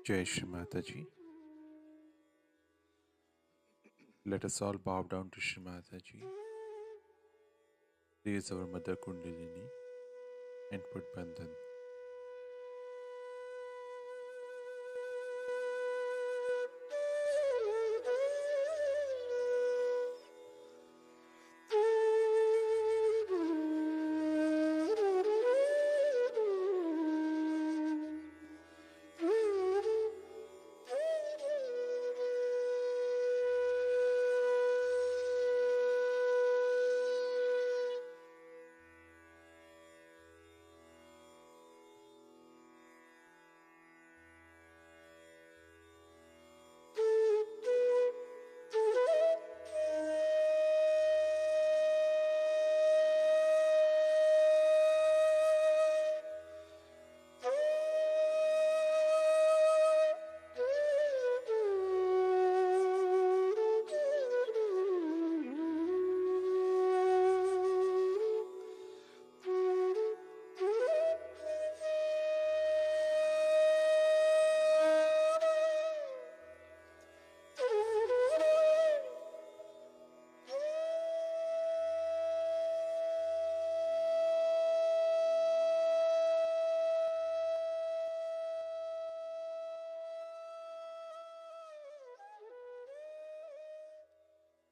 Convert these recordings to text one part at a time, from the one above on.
Jai Shri Mataji. Let us all bow down to Shri Mataji, raise our Mother Kundalini and put Bandhan.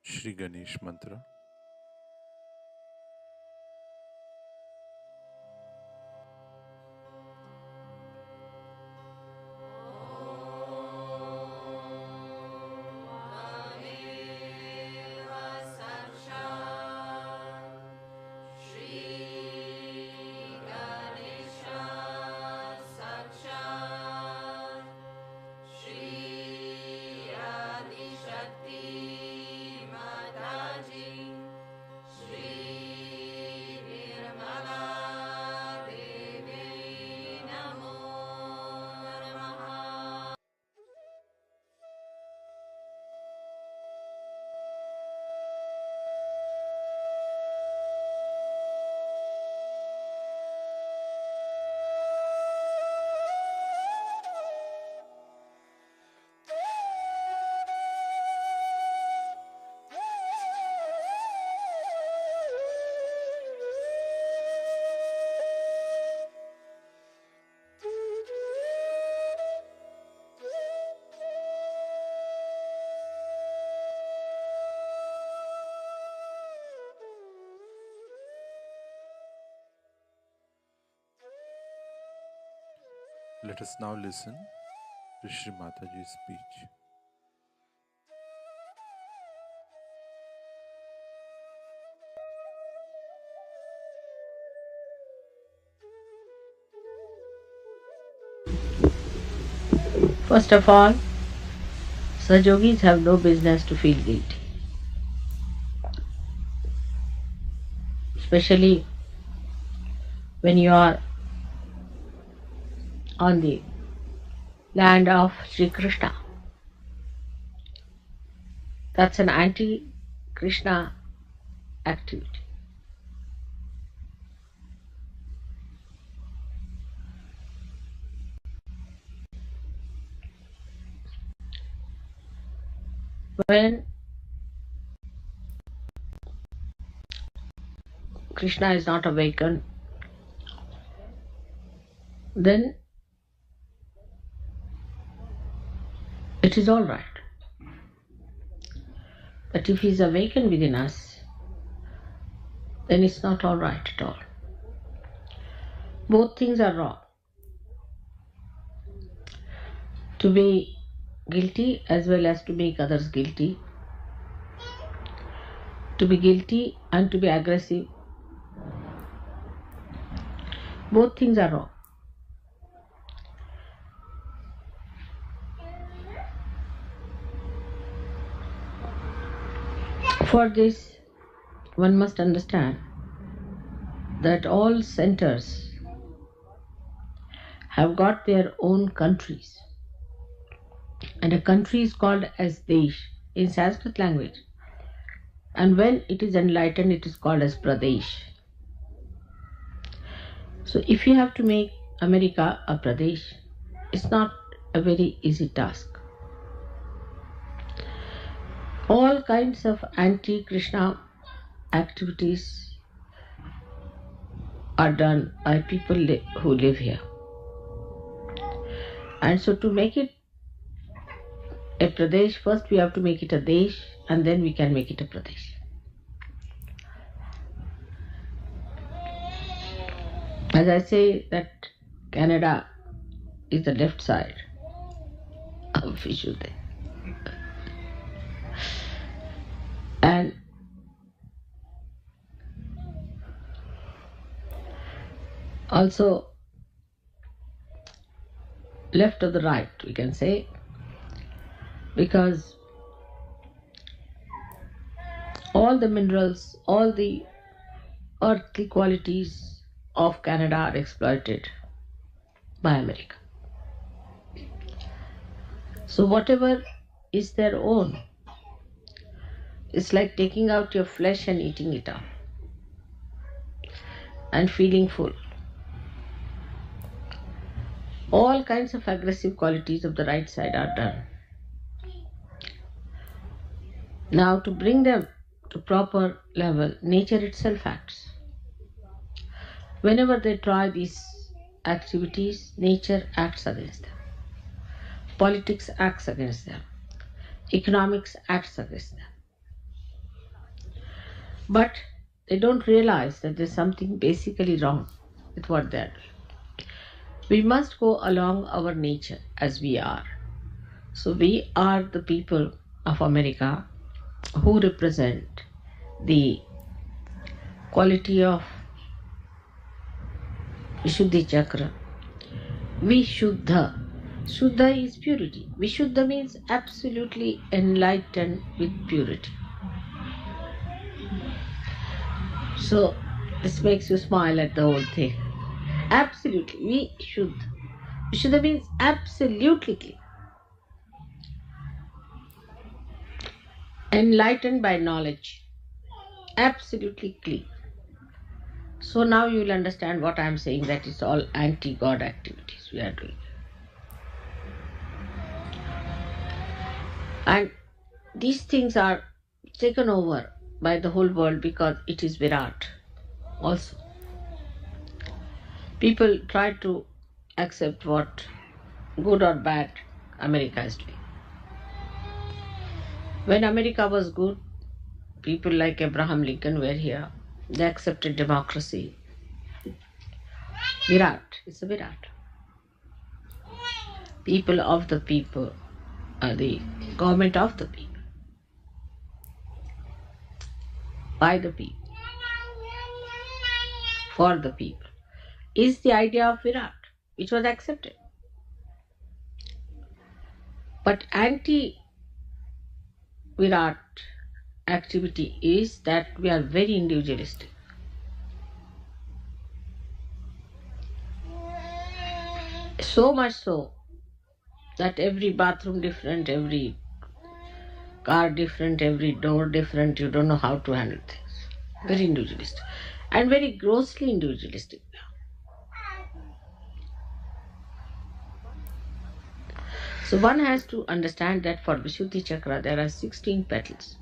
Shri Ganesh Mantra. Let us now listen to Shri Mataji's speech. First of all, Sajogis have no business to feel guilty. Especially when you are on the land of Sri Krishna. That's an anti-Krishna activity. When Krishna is not awakened, then it is all right. But if he is awakened within us, then it's not all right at all. Both things are wrong. To be guilty as well as to make others guilty, to be guilty and to be aggressive, both things are wrong. For this, one must understand that all centers have got their own countries, and a country is called as Desh in Sanskrit language, and when it is enlightened it is called as Pradesh. So if you have to make America a Pradesh, it's not a very easy task. All kinds of anti-Krishna activities are done by people who live here. And so to make it a Pradesh, first we have to make it a Desh, and then we can make it a Pradesh. As I say that Canada is the left side of Vishuddha. And also left of the right, we can say, because all the minerals, all the earthly qualities of Canada are exploited by America. So whatever is their own, it's like taking out your flesh and eating it up and feeling full. All kinds of aggressive qualities of the right side are done. Now to bring them to proper level, nature itself acts. Whenever they try these activities, nature acts against them. Politics acts against them. Economics acts against them. But they don't realize that there's something basically wrong with what they're doing. We must go along our nature as we are. So we are the people of America who represent the quality of Vishuddhi Chakra. Vishuddha. Shuddha is purity. Vishuddha means absolutely enlightened with purity. So this makes you smile at the whole thing. Absolutely. Vishuddha. Vishuddha means absolutely clean. Enlightened by knowledge. Absolutely clean. So now you will understand what I am saying, that it's all anti-God activities we are doing. And these things are taken over by the whole world because it is Virat also. People try to accept what good or bad America is doing. When America was good, people like Abraham Lincoln were here. They accepted democracy. Virat, it's a Virat. People of the people are the government of the people. By the people. For the people. Is the idea of Virat, which was accepted. But anti-Virat activity is that we are very individualistic. So much so that every bathroom different, every car different, every door different, you don't know how to handle things. Very individualistic. And very grossly individualistic. So one has to understand that for Vishuddhi Chakra there are 16 petals.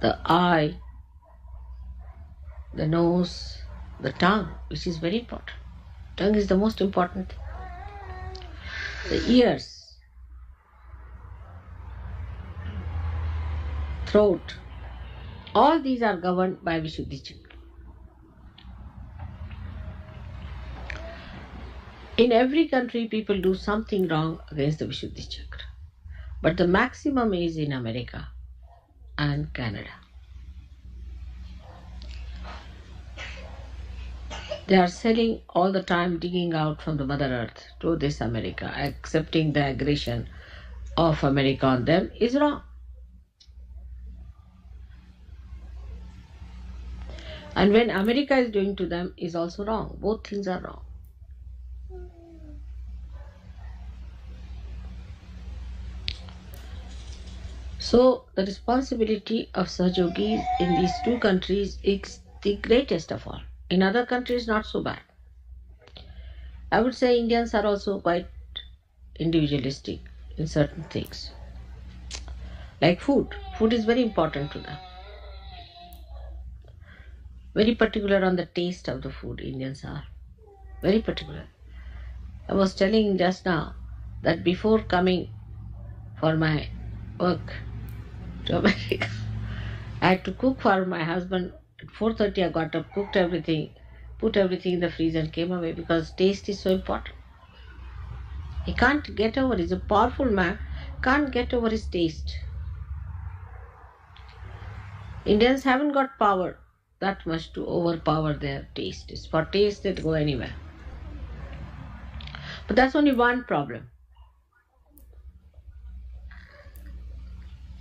The eye, the nose, the tongue, which is very important. Tongue is the most important thing. The ears, throat, all these are governed by Vishuddhi Chakra. In every country people do something wrong against the Vishuddhi Chakra. But the maximum is in America and Canada. They are selling all the time, digging out from the Mother Earth to this America. Accepting the aggression of America on them is wrong. And when America is doing to them is also wrong. Both things are wrong. So the responsibility of Sahajogis in these two countries is the greatest of all. In other countries, not so bad. I would say Indians are also quite individualistic in certain things. Like food. Food is very important to them. Very particular on the taste of the food, Indians are. Very particular. I was telling just now that before coming for my work to America, I had to cook for my husband. At 4:30 I got up, cooked everything, put everything in the freezer and came away because taste is so important. He can't get over, he's a powerful man, can't get over his taste. Indians haven't got power that much to overpower their taste. It's for taste they go anywhere. But that's only one problem.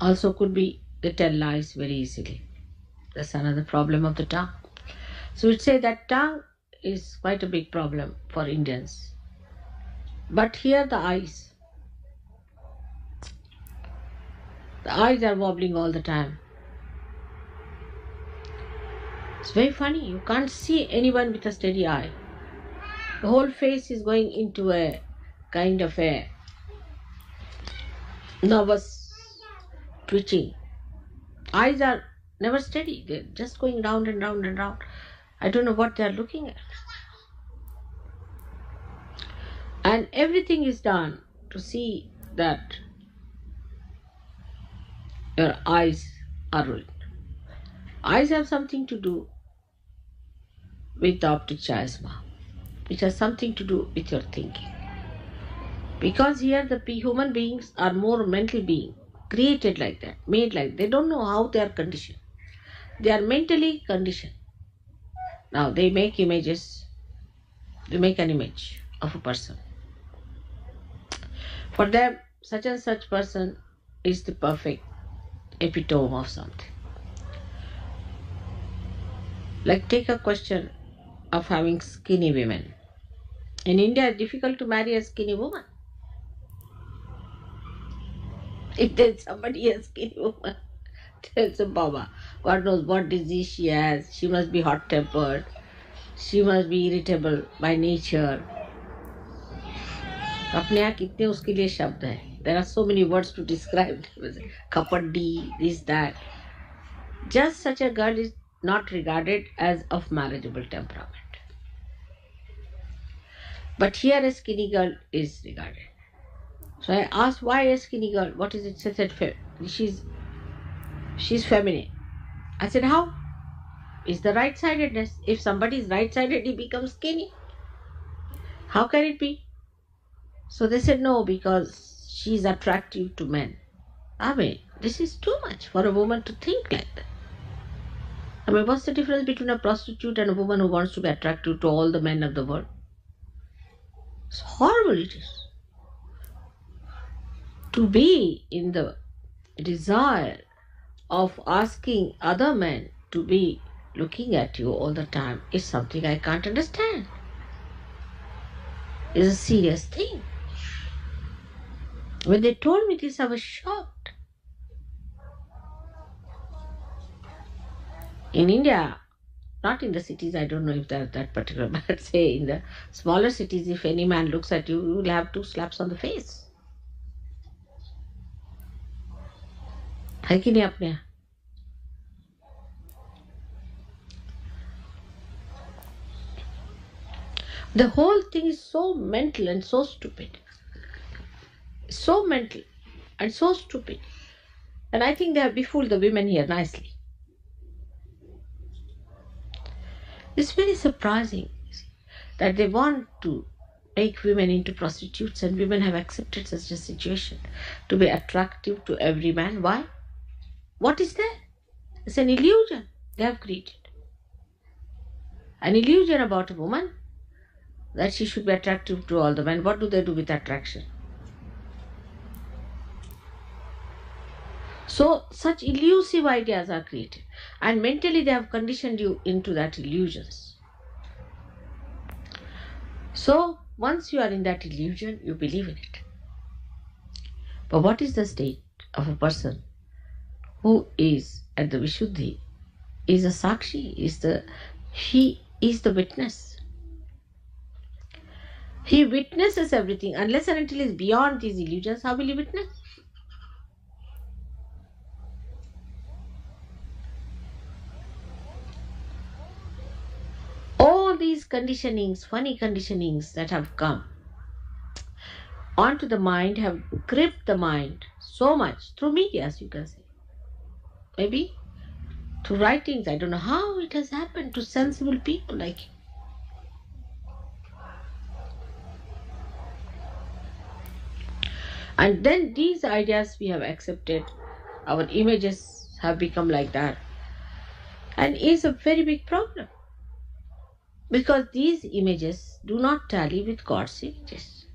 Also could be they tell lies very easily. That's another problem of the tongue. So we'd say that tongue is quite a big problem for Indians. But here the eyes. The eyes are wobbling all the time. It's very funny. You can't see anyone with a steady eye. The whole face is going into a kind of a nervous twitching. Eyes are never steady. They're just going round and round and round. I don't know what they're looking at. And everything is done to see that your eyes are ruined. Eyes have something to do with the optic chiasma, which has something to do with your thinking. Because here the human beings are more mental beings, created like that, made like that. They don't know how they are conditioned. They are mentally conditioned. Now they make images. They make an image of a person. For them, such and such person is the perfect epitome of something. Like take a question of having skinny women. In India, it's difficult to marry a skinny woman. If there's somebody a skinny woman, tells a Baba, God knows what disease she has. She must be hot-tempered. She must be irritable by nature. अपने यहाँ कितने उसके लिए शब्द हैं. There are so many words to describe them. Kapadi, this, that. Just such a girl is not regarded as of marriageable temperament. But here a skinny girl is regarded. So I asked, why a skinny girl? What is it? She said, she's feminine. I said, how? It's the right-sidedness. If somebody is right-sided, he becomes skinny. How can it be? So they said, no, because she's attractive to men. I mean, this is too much for a woman to think like that. I mean, what's the difference between a prostitute and a woman who wants to be attractive to all the men of the world? It's horrible it is. To be in the desire of asking other men to be looking at you all the time is something I can't understand. It's a serious thing. When they told me this, I was shocked. In India, not in the cities, I don't know if they're that particular, but say in the smaller cities, if any man looks at you, you will have 2 slaps on the face. है कि नहीं अपने यहाँ? The whole thing is so mental and so stupid. So mental and so stupid. And I think they have befooled the women here nicely. It's very surprising that they want to make women into prostitutes, and women have accepted such a situation to be attractive to every man. Why? What is that? It's an illusion they have created. An illusion about a woman that she should be attractive to all the men. What do they do with attraction? So such elusive ideas are created, and mentally they have conditioned you into that illusions. So once you are in that illusion, you believe in it. But what is the state of a person who is at the Vishuddhi, is a Sakshi, he is the witness. He witnesses everything. Unless and until he is beyond these illusions, how will he witness? All these conditionings, funny conditionings that have come onto the mind have gripped the mind so much through media, as you can say. Maybe through writings. I don't know how it has happened to sensible people like you. And then these ideas we have accepted, our images have become like that. And is a very big problem. Because these images do not tally with God's images.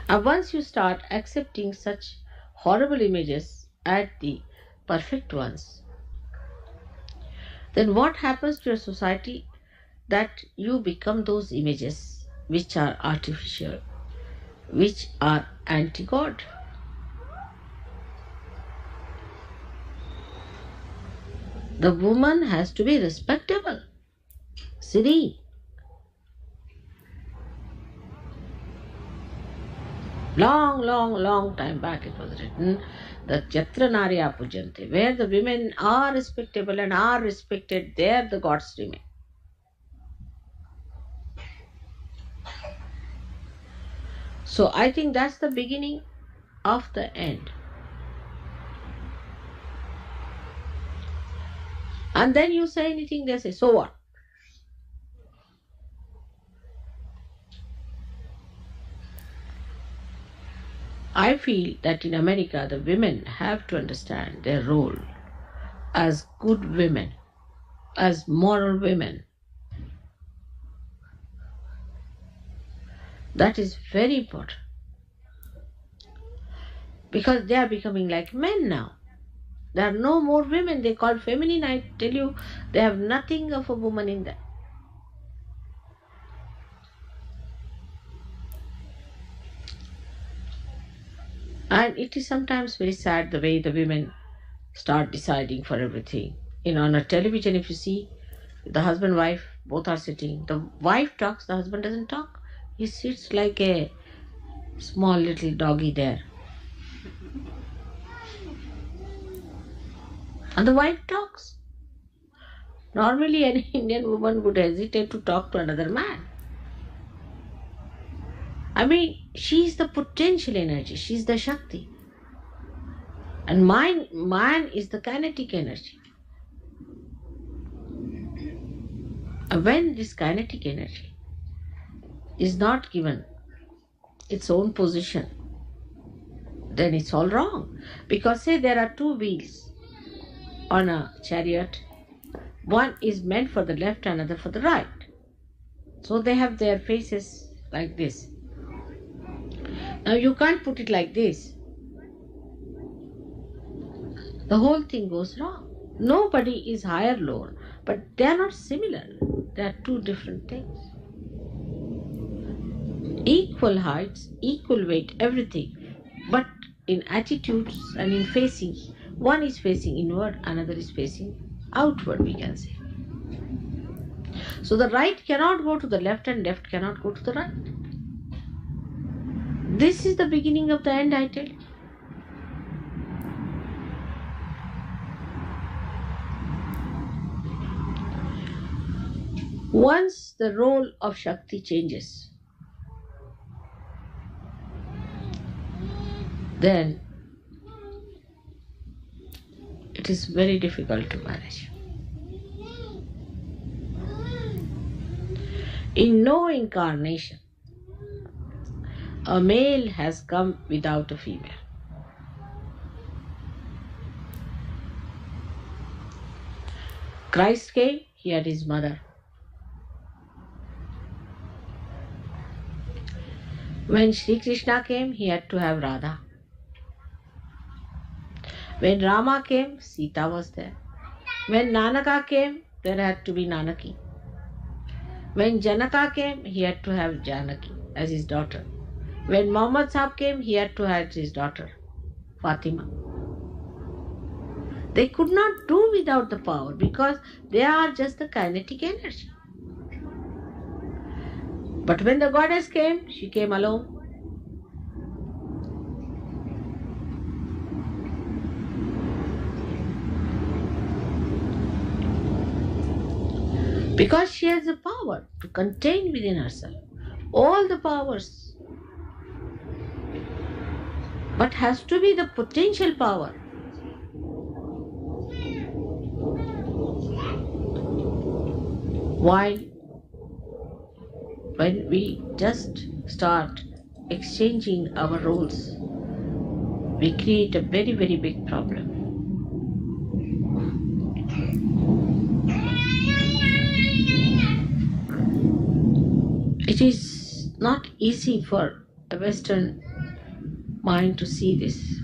And once you start accepting such horrible images as the perfect ones, then what happens to your society? That you become those images which are artificial, which are anti-God. The woman has to be respectable, serene. Long time back it was written that Yatra Narya Pujante, where the women are respectable and are respected, there the gods remain. So I think that's the beginning of the end. And then you say anything, they say, so what? I feel that in America the women have to understand their role as good women, as moral women. That is very important. Because they are becoming like men now. There are no more women. They call feminine. I tell you, they have nothing of a woman in them. And it is sometimes very sad the way the women start deciding for everything. On a television, if you see, the husband and wife both are sitting. The wife talks, the husband doesn't talk. He sits like a small little doggy there. And the wife talks. Normally, an Indian woman would hesitate to talk to another man. I mean, she's the potential energy, she's the Shakti. And man is the kinetic energy. And when this kinetic energy is not given its own position, then it's all wrong. Because say there are two wheels on a chariot. One is meant for the left, another for the right. So they have their faces like this. Now you can't put it like this. The whole thing goes wrong. Nobody is higher, lower, but they are not similar. They are two different things. Equal heights, equal weight, everything. But in attitudes and in facing, one is facing inward, another is facing outward, we can say. So the right cannot go to the left and left cannot go to the right. This is the beginning of the end, I tell you. Once the role of Shakti changes, then it is very difficult to manage. In no incarnation, a male has come without a female. Christ came, he had his mother. When Sri Krishna came, he had to have Radha. When Rama came, Sita was there. When Nanaka came, there had to be Nanaki. When Janaka came, he had to have Janaki as his daughter. When Muhammad Sahib came, he had to have his daughter, Fatima. They could not do without the power because they are just the kinetic energy. But when the goddess came, she came alone. Because she has the power to contain within herself all the powers, but has to be the potential power. While when we just start exchanging our roles, we create a very, very big problem. It is not easy for a Western mind to see this.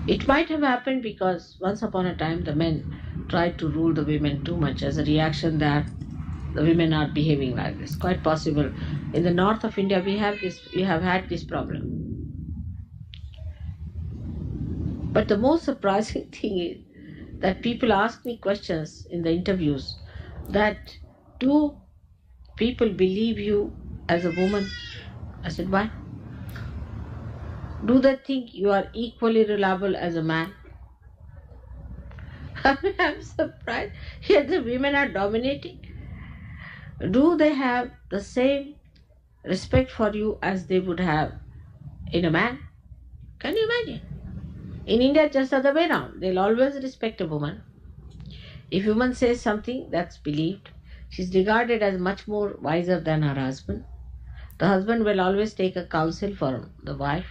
It might have happened because once upon a time the men tried to rule the women too much as a reaction that the women are behaving like this. Quite possible. In the north of India we have had this problem. But the most surprising thing is that people ask me questions in the interviews that, do people believe you as a woman? I said, why? Do they think you are equally reliable as a man? I'm surprised. Here the women are dominating. Do they have the same respect for you as they would have in a man? Can you imagine? In India, just the other way around. They'll always respect a woman. If a woman says something, that's believed. She's regarded as much more wiser than her husband. The husband will always take a counsel for the wife.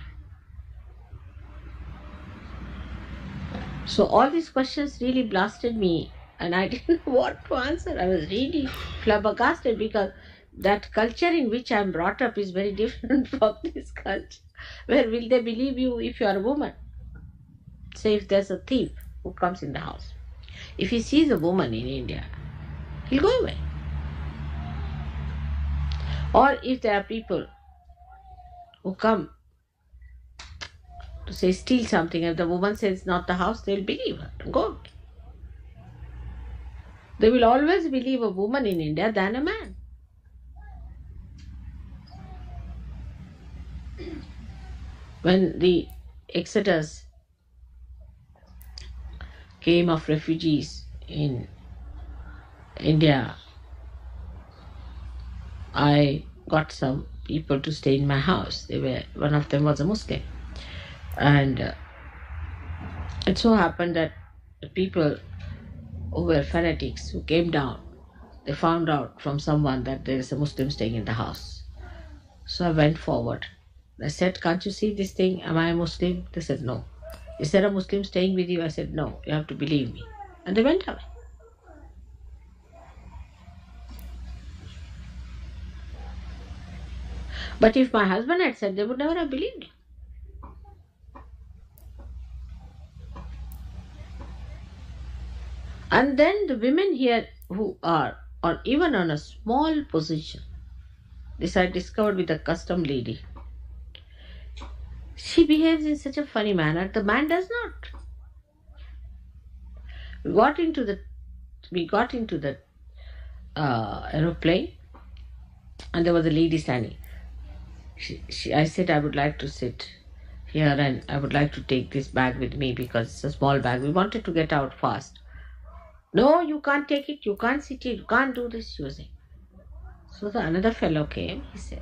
So all these questions really blasted me and I didn't know what to answer. I was really flabbergasted because that culture in which I'm brought up is very different from this culture. Where will they believe you if you are a woman? Say if there's a thief who comes in the house. If he sees a woman in India, he'll go away. Or if there are people who come to say steal something, if the woman says not the house, they'll believe her and go. They will always believe a woman in India than a man. When the exodus came of refugees in India, I got some people to stay in my house. One of them was a Muslim. And it so happened that the people who were fanatics who came down, they found out from someone that there is a Muslim staying in the house. So I went forward. I said, can't you see this thing? Am I a Muslim? They said, no. Is there a Muslim staying with you? I said, no, you have to believe me. And they went away. But if my husband had said, they would never have believed me. And then the women here who are even on a small position, this I discovered with a custom lady. She behaves in such a funny manner. The man does not. We got into the aeroplane, and there was a lady standing. I said, I would like to sit here and I would like to take this bag with me because it's a small bag. We wanted to get out fast. No, you can't take it. You can't sit here. You can't do this, she was saying. So another fellow came. He said,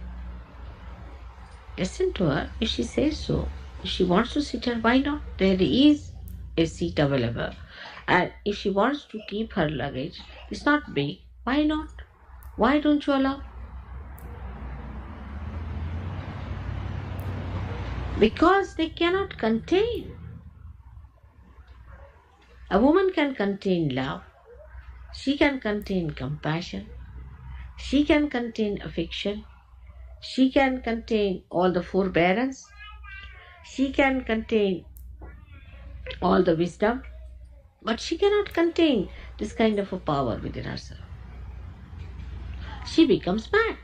listen to her. If she says so, if she wants to sit here, why not? There is a seat available. And if she wants to keep her luggage, it's not big. Why not? Why don't you allow? Because they cannot contain. A woman can contain love. She can contain compassion. She can contain affection. She can contain all the forbearance. She can contain all the wisdom. But she cannot contain this kind of a power within herself. She becomes mad.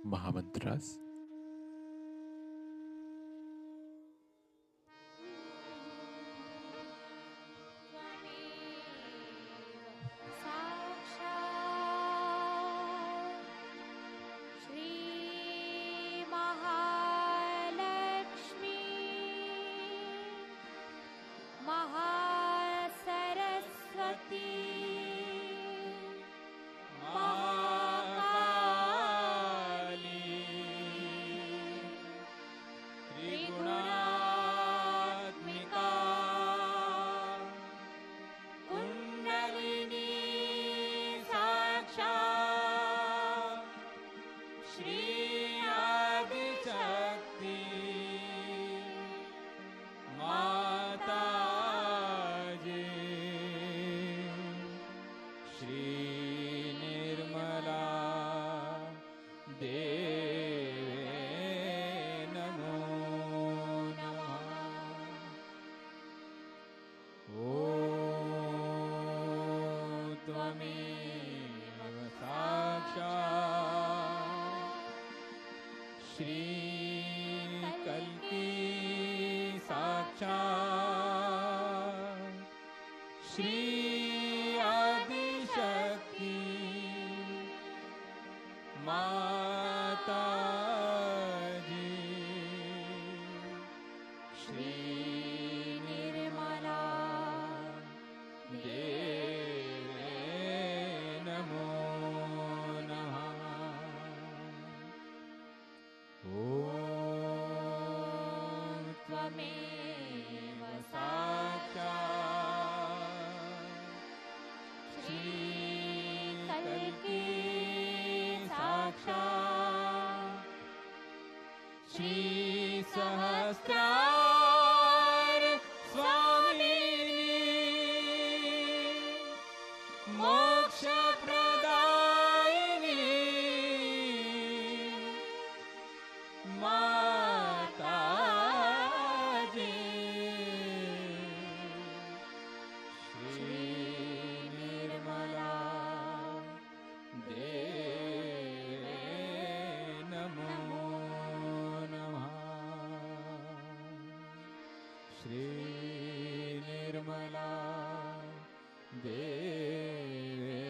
Mahamantras. Namo Shri कल्की साक्षात् श्री सहस्रार स्वामिनी मोक्ष प्रदायिनी माताजी श्री निर्मला देवे नमो नमः श्री निर्मला देवे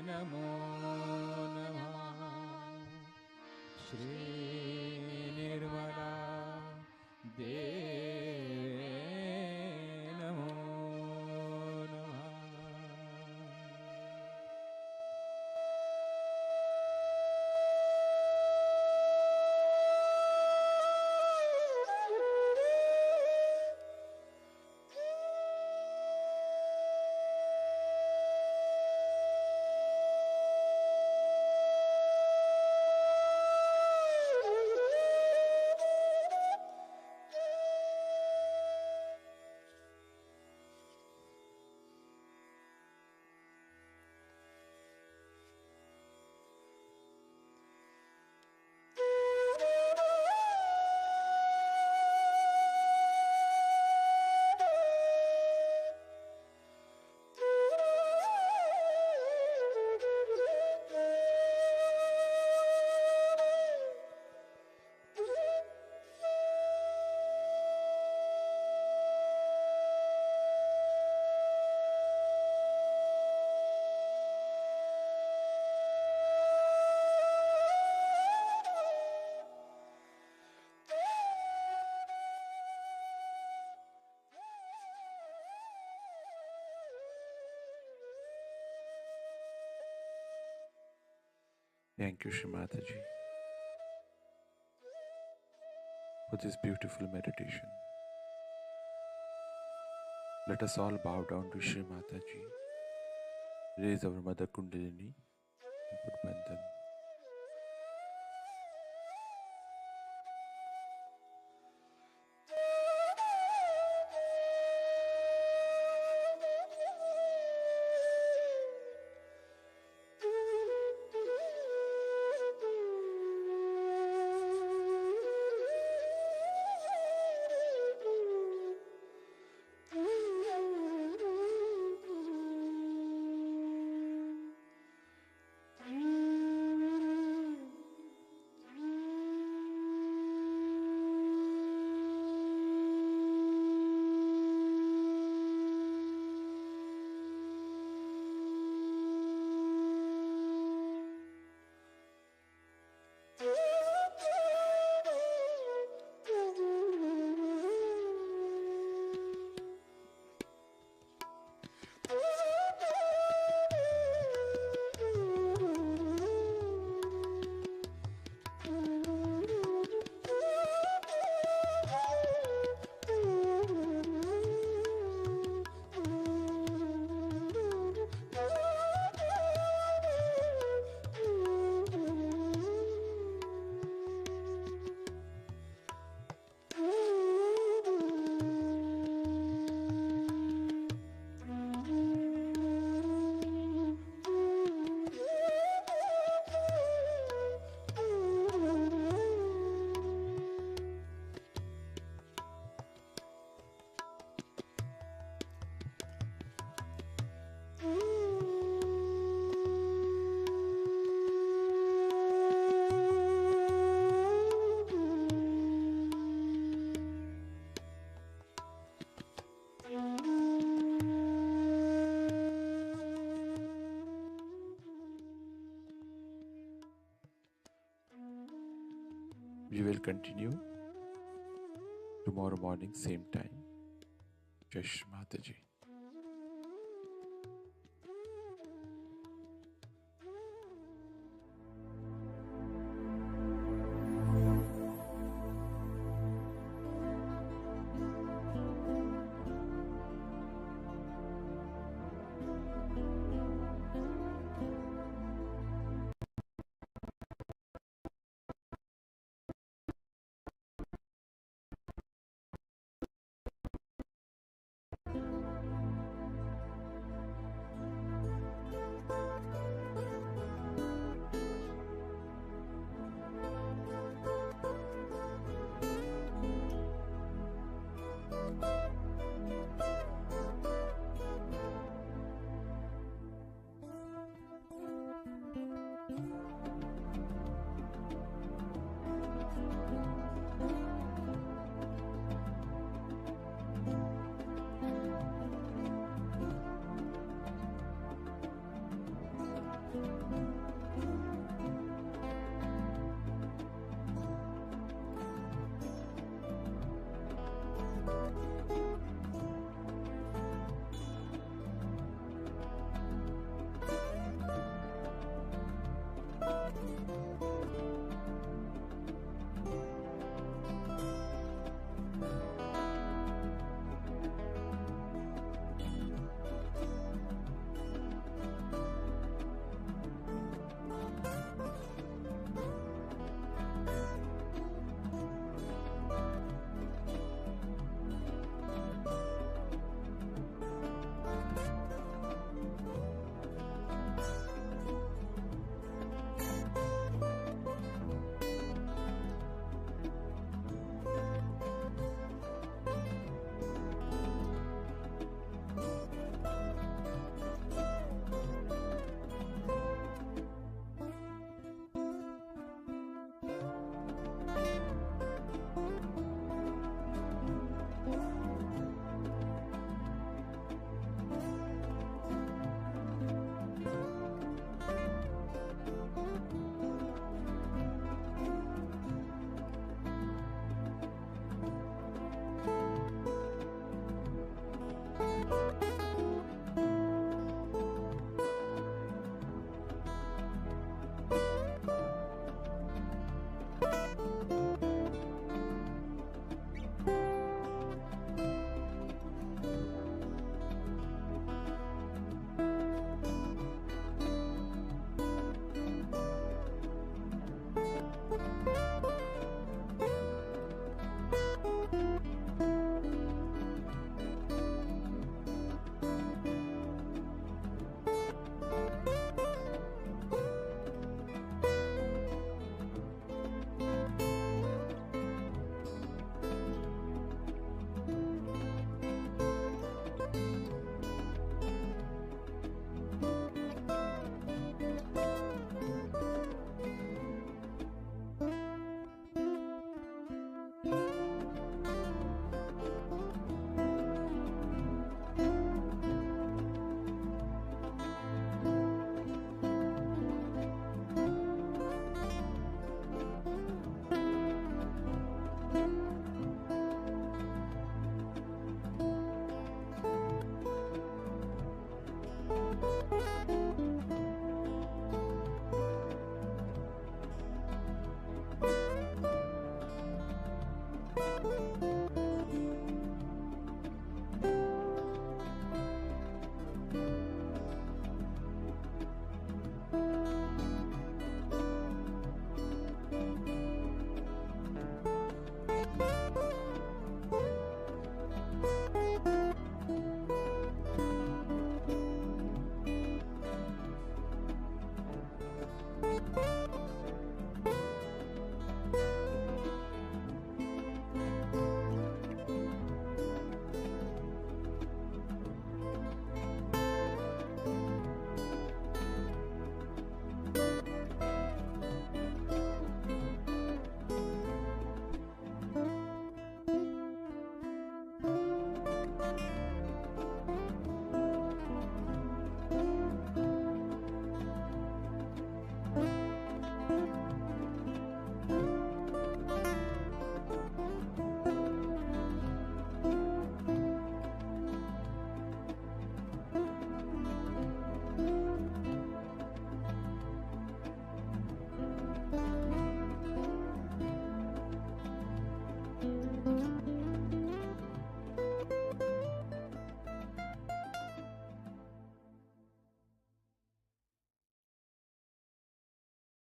नमो नमः श्री निर्मला देवे नमो नमः। Thank you, Shri Mataji, for this beautiful meditation. Let us all bow down to Shri Mataji, raise our Mother Kundalini, and put Bandhan. We will continue tomorrow morning, same time. Jai Shri Mataji.